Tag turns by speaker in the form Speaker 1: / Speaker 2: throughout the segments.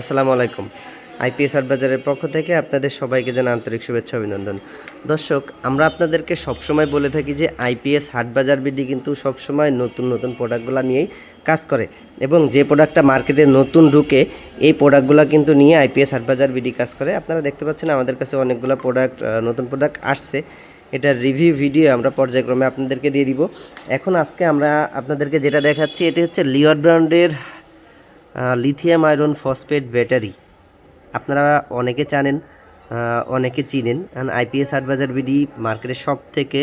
Speaker 1: আসসালামু আলাইকুম। আইপিএস হাট বাজারের পক্ষ থেকে আপনাদের সবাইকে জানাই আন্তরিক শুভেচ্ছা অভিনন্দন। দর্শক, আমরা আপনাদেরকে সবসময় বলে থাকি যে আইপিএস হাট বাজার বিডি কিন্তু সবসময় নতুন প্রোডাক্টগুলো নিয়েই কাজ করে এবং যে প্রোডাক্টটা মার্কেটে নতুন ঢুকে এই প্রোডাক্টগুলো কিন্তু নিয়ে আইপিএস হাট বাজার বিডি কাজ করে। আপনারা দেখতে পাচ্ছেন আমাদের কাছে অনেকগুলো নতুন প্রোডাক্ট আসছে। এটার রিভিউ ভিডিও আমরা পর্যায়ক্রমে আপনাদেরকে দিয়ে দিব। এখন আজকে আমরা আপনাদেরকে যেটা দেখাচ্ছি এটি হচ্ছে লিওর ব্র্যান্ডের লিথিয়াম আয়রন ফসফেট ব্যাটারি। আপনারা অনেকে জানেন, অনেকে চিনেন। আইপিএস হাট বাজার বিডি মার্কেটের সব থেকে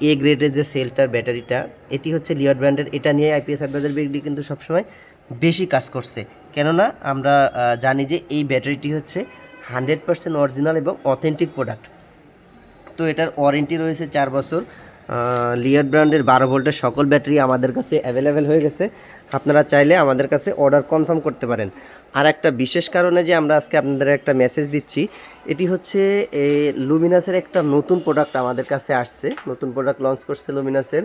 Speaker 1: এ গ্রেডের যে সেলটার ব্যাটারিটা, এটি হচ্ছে লিওর ব্র্যান্ডের। এটা নিয়ে আইপিএস হাট বাজার বিডি কিন্তু সবসময় বেশি কাজ করছে, কেননা আমরা জানি যে এই ব্যাটারিটি হচ্ছে 100% অরিজিনাল এবং অথেন্টিক প্রোডাক্ট। তো এটার ওয়ারেন্টি রয়েছে 4 বছর। লিওর ব্র্যান্ডের 12 ভোল্টের সকল ব্যাটারি আমাদের কাছে অ্যাভেলেবেল হয়ে গেছে। আপনারা চাইলে আমাদের কাছে অর্ডার কনফার্ম করতে পারেন। আর একটা বিশেষ কারণে যে আমরা আজকে আপনাদের একটা মেসেজ দিচ্ছি, এটি হচ্ছে লুমিনাসের একটা নতুন প্রোডাক্ট আমাদের কাছে আসছে। নতুন প্রোডাক্ট লঞ্চ করছে লুমিনাসের,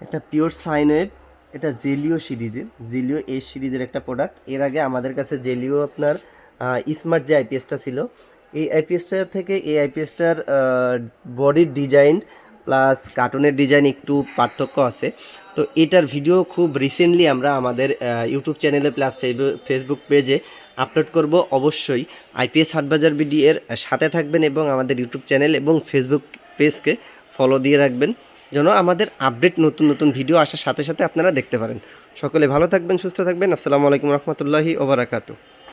Speaker 1: এটা পিওর সাইন ওয়েভ। এটা জেলিও এই সিরিজের একটা প্রোডাক্ট। এর আগে আমাদের কাছে জেলিও আপনার স্মার্ট যে আইপিএসটা ছিল, এই আইপিএসটা থেকে এই আইপিএসটার বডির ডিজাইন প্লাস কার্টুনের ডিজাইন একটু পার্থক্য আছে। তো এটার ভিডিও খুব রিসেন্টলি আমরা আমাদের ইউটিউব চ্যানেলে প্লাস ফেসবুক পেজে আপলোড করব। অবশ্যই আইপিএস হাটবাজার বিডি এর সাথে থাকবেন এবং আমাদের ইউটিউব চ্যানেল এবং ফেসবুক পেজকে ফলো দিয়ে রাখবেন, যেন আমাদের আপডেট নতুন ভিডিও আসার সাথে সাথে আপনারা দেখতে পারেন। সকলে ভালো থাকবেন, সুস্থ থাকবেন। আসসালামু আলাইকুম রহমতুল্লাহি ওয়া বারাকাতুহু।